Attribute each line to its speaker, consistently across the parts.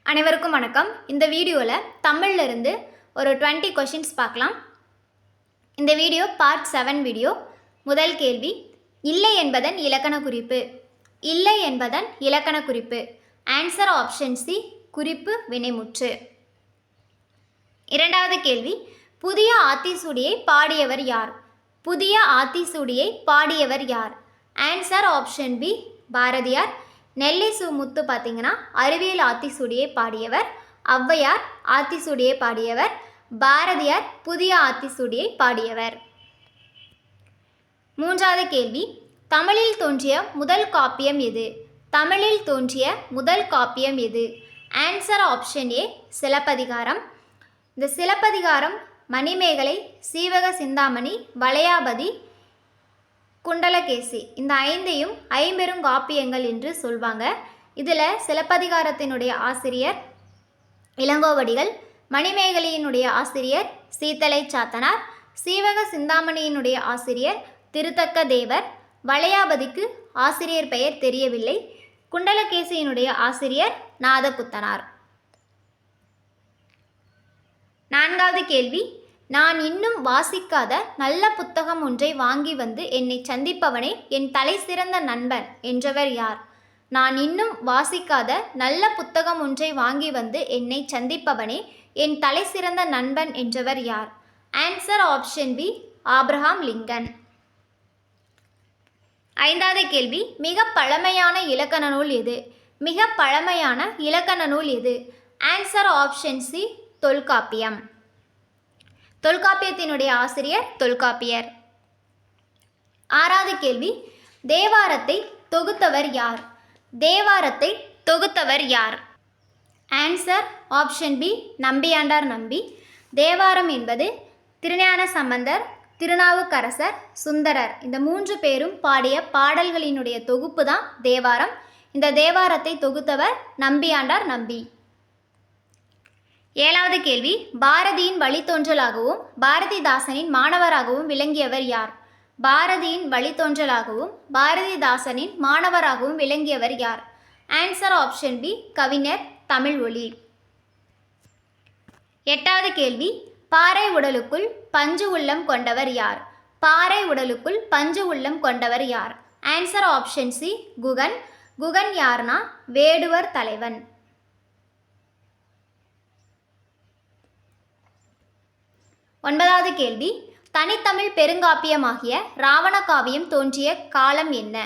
Speaker 1: அனைவருக்கும் வணக்கம். இந்த வீடியோவில் தமிழ்ல இருந்து ஒரு 20 கொஷின்ஸ் பார்க்கலாம். இந்த வீடியோ பார்ட் 7 வீடியோ. முதல் கேள்வி, இல்லை என்பதன் இலக்கண குறிப்பு. இல்லை என்பதன் இலக்கண குறிப்பு. ஆன்சர் ஆப்ஷன் சி, குறிப்பு வினைமுற்று. இரண்டாவது கேள்வி, புதிய ஆத்திசூடியை பாடியவர் யார்? புதிய ஆத்திசூடியை பாடியவர் யார்? Answer option B, Bharathiyar. Nellai Su Muthu பார்த்தீங்கன்னா அறிவியல் ஆத்திசூடியை பாடியவர். ஔவையார் ஆத்திசூடியை பாடியவர். பாரதியார் புதிய ஆத்திசூடியை பாடியவர். மூன்றாவது கேள்வி, தமிழில் தோன்றிய முதல் காப்பியம் எது? தமிழில் தோன்றிய முதல் காப்பியம் எது? Answer option A, Silappathikaram. இந்த சிலப்பதிகாரம் மணிமேகலை, சீவக சிந்தாமணி, வளையாபதி, குண்டலகேசி இந்த ஐந்தையும் ஐம்பெருங்காப்பியங்கள் என்று சொல்வாங்க. இதில் சிலப்பதிகாரத்தினுடைய ஆசிரியர் இளங்கோவடிகள், மணிமேகலையினுடைய ஆசிரியர் சீத்தலை சாத்தனார், சீவக சிந்தாமணியினுடைய ஆசிரியர் திருத்தக்க தேவர், வளையாபதிக்கு ஆசிரியர் பெயர் தெரியவில்லை, குண்டலகேசியினுடைய ஆசிரியர் நாதகுத்தனார். நான்காவது கேள்வி, நான் இன்னும் வாசிக்காத நல்ல புத்தகம் ஒன்றை வாங்கி வந்து என்னை சந்திப்பவனே என் தலை சிறந்த நண்பன் என்றவர் யார்? நான் இன்னும் வாசிக்காத நல்ல புத்தகம் ஒன்றை வாங்கி வந்து என்னை சந்திப்பவனே என் தலை சிறந்த நண்பன் என்றவர் யார்? Answer option B, Abraham Lincoln. ஐந்தாவது கேள்வி, மிக பழமையான இலக்கண நூல் எது? மிக பழமையான இலக்கண நூல் எது? Answer option C, Tholkappiyam. தொல்காப்பியத்தினுடைய ஆசிரியர் தொல்காப்பியர். ஆறாவது கேள்வி, தேவாரத்தை தொகுத்தவர் யார்? தேவாரத்தை தொகுத்தவர் யார்? ஆன்சர் ஆப்ஷன் பி, நம்பியாண்டார் நம்பி. தேவாரம் என்பது திருஞான சம்பந்தர், திருநாவுக்கரசர், சுந்தரர் இந்த 3 பேரும் பாடிய பாடல்களினுடைய தொகுப்பு தான் தேவாரம். இந்த தேவாரத்தை தொகுத்தவர் நம்பியாண்டார் நம்பி. ஏழாவது கேள்வி, பாரதியின் வழித்தோன்றலாகவும் பாரதிதாசனின் மாணவராகவும் விளங்கியவர் யார்? பாரதியின் வழித்தோன்றலாகவும் பாரதிதாசனின் மாணவராகவும் விளங்கியவர் யார்? ஆன்சர் ஆப்ஷன் பி, கவிஞர் தமிழ்ஒலி. எட்டாவது கேள்வி, பாறை உடலுக்குள் பஞ்சு உள்ளம் கொண்டவர் யார்? பாறை உடலுக்குள் பஞ்சு உள்ளம் கொண்டவர் யார்? Answer option C, Guhan. Guhan யார்னா வேடுவர் தலைவன். ஒன்பதாவது கேள்வி, தனித்தமிழ் பெருங்காப்பியமாகிய ராவண காவியம் தோன்றிய காலம் என்ன?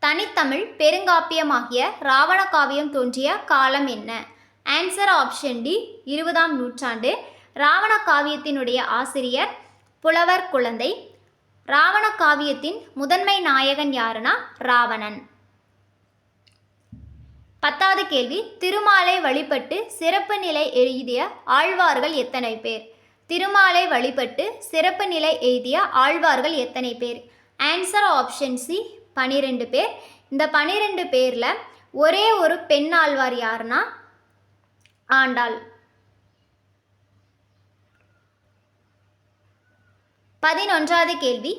Speaker 1: தனித்தமிழ் பெருங்காப்பியமாகிய ராவண காவியம் தோன்றிய காலம் என்ன? ஆன்சர் ஆப்ஷன் டி, 20ஆம் நூற்றாண்டு. ராவண காவியத்தினுடைய ஆசிரியர் புலவர் குழந்தை. ராவண காவியத்தின் முதன்மை நாயகன் யாருன்னா ராவணன். 10வது கேள்வி, திருமாலை வழிபட்டு சிறப்பு நிலை எழுதிய ஆழ்வார்கள் எத்தனை பேர்? திருமாலை வழிபட்டு சிறப்பு நிலை எய்திய ஆழ்வார்கள் எத்தனை பேர்? ஆன்சர் ஆப்ஷன் சி, 12 பேர். இந்த 12 பேரில் ஒரே ஒரு பெண் ஆழ்வார் யாருன்னா ஆண்டாள். 11வது கேள்வி,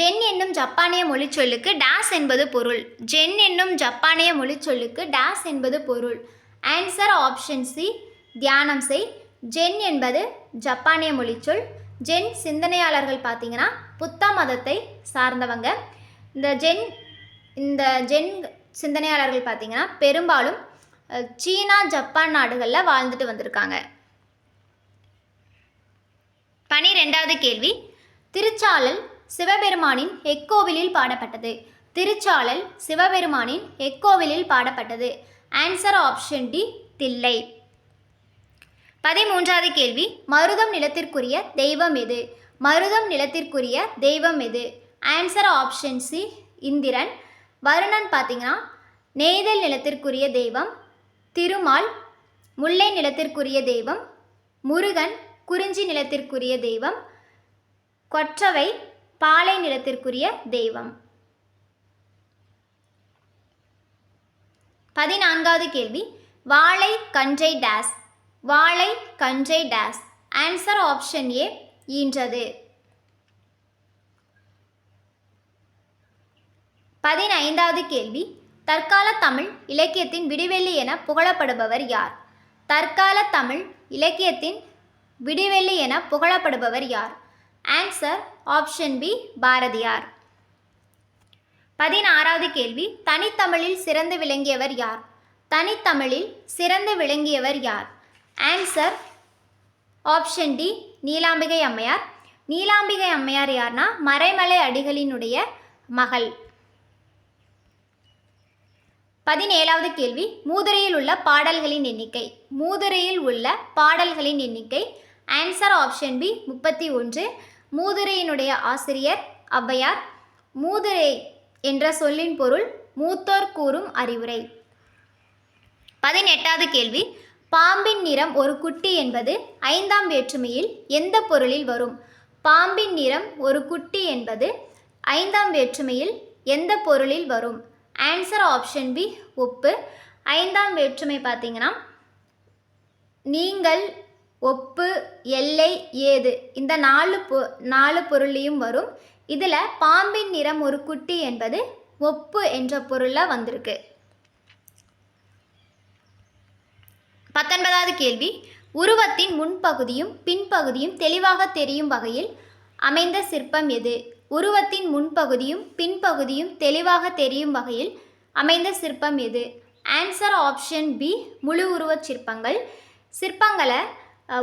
Speaker 1: ஜென் என்னும் ஜப்பானிய மொழிச்சொல்லுக்கு டேஸ் என்பது பொருள்? ஜென் என்னும் ஜப்பானிய மொழிச்சொல்லுக்கு டேஸ் என்பது பொருள்? ஆன்சர் ஆப்ஷன் சி, தியானம் செய். ஜென் என்பது ஜப்பானிய மொழிச்சொல். ஜென் சிந்தனையாளர்கள் பார்த்தீங்கன்னா புத்த மதத்தை சார்ந்தவங்க. இந்த ஜென் சிந்தனையாளர்கள் பார்த்தீங்கன்னா பெரும்பாலும் சீனா, ஜப்பான் நாடுகளில் வாழ்ந்துட்டு வந்திருக்காங்க. 12வது கேள்வி, திருச்சாளல் சிவபெருமானின் எக்கோவிலில் பாடப்பட்டது? திருச்சாளல் சிவபெருமானின் எக்கோவிலில் பாடப்பட்டது. Answer option D, Thillai. 13வது கேள்வி, மருதம் நிலத்திற்குரிய தெய்வம் எது? மருதம் நிலத்திற்குரிய தெய்வம் எது? Answer option C, Indiran. Varunan பார்த்தீங்கன்னா நெய்தல் நிலத்திற்குரிய தெய்வம். திருமால் முல்லை நிலத்திற்குரிய தெய்வம். முருகன் குறிஞ்சி நிலத்திற்குரிய தெய்வம். கொற்றவை பாலை நிலத்திற்குரிய தெய்வம். 14வது கேள்வி, வாழை கன்றை டேஸ்? வாழை கன்றை டேஸ்? ஆன்சர் ஆப்ஷன் ஏ, ஈன்றது. 15வது கேள்வி, தற்கால தமிழ் இலக்கியத்தின் விடிவெள்ளி என புகழப்படுபவர் யார்? தற்கால தமிழ் இலக்கியத்தின் விடிவெள்ளி என புகழப்படுபவர் யார்? Answer option B Bharathiyar. 16வது கேள்வி, தனித்தமிழில் சிறந்து விளங்கியவர் யார்? தனித்தமிழில் சிறந்து விளங்கியவர் யார்? ஆன்சர் ஆப்ஷன் டி நீலாம்பிகை அம்மையார். நீலாம்பிகை அம்மையார் யார்னா மறைமலை அடிகளினுடைய மகள். 17வது கேள்வி, மூதுரையில் உள்ள பாடல்களின் எண்ணிக்கை. மூதுரையில் உள்ள பாடல்களின் எண்ணிக்கை. Answer option B 31. மூதுரையினுடைய ஆசிரியர் ஔவையார். மூதுரை என்ற சொல்லின் பொருள் மூத்தோர் கூறும் அறிவுரை. 18வது கேள்வி, பாம்பின் நிறம் ஒரு குட்டி என்பது 5ஆம் வேற்றுமையில் எந்த பொருளில் வரும்? பாம்பின் நிறம் ஒரு குட்டி என்பது 5ஆம் வேற்றுமையில் எந்த பொருளில் வரும்? ஆன்சர் ஆப்ஷன் பி ஒப்பு. 5ஆம் வேற்றுமை பார்த்தீங்கன்னா நீங்கள், ஒப்பு, எல்லை, ஏது இந்த 4 பொருளையும் வரும். இதில் பாம்பின் நிறம் ஒரு குட்டி என்பது ஒப்பு என்ற பொருளில் வந்திருக்கு. 19வது கேள்வி, உருவத்தின் முன்பகுதியும் பின்பகுதியும் தெளிவாக தெரியும் வகையில் அமைந்த சிற்பம் எது? உருவத்தின் முன்பகுதியும் பின்பகுதியும் தெளிவாக தெரியும் வகையில் அமைந்த சிற்பம் எது? ஆன்சர் ஆப்ஷன் பி முழு உருவச் சிற்பங்கள். சிற்பங்களை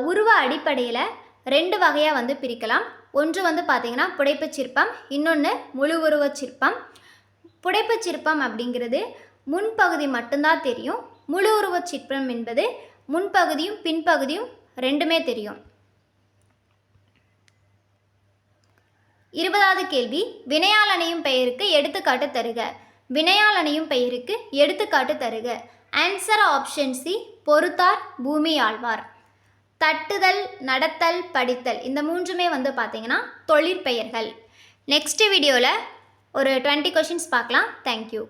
Speaker 1: உருவ அடிப்படையில் 2 வகையாக பிரிக்கலாம். ஒன்று பார்த்திங்கன்னா புடைப்புச் சிற்பம், இன்னொன்று முழு உருவச் சிற்பம். புடைப்புச் சிற்பம் அப்படிங்கிறது முன்பகுதி மட்டும்தான் தெரியும். முழு உருவச் சிற்பம் என்பது முன்பகுதியும் பின்பகுதியும் 2மே தெரியும். 20வது கேள்வி, வினையால் அணையும் பெயருக்கு எடுத்துக்காட்டு தருக. வினையால் அணையும் பெயருக்கு எடுத்துக்காட்டு தருக. ஆன்சர் ஆப்ஷன் சி பொறுத்தார் பூமி ஆழ்வார். தட்டுதல், நடத்தல், படித்தல் இந்த 3மே பார்த்தீங்கன்னா தொழிற்பெயர்கள். நெக்ஸ்ட் வீடியோவில் ஒரு 20 கொஷின்ஸ் பார்க்கலாம். தேங்க்யூ.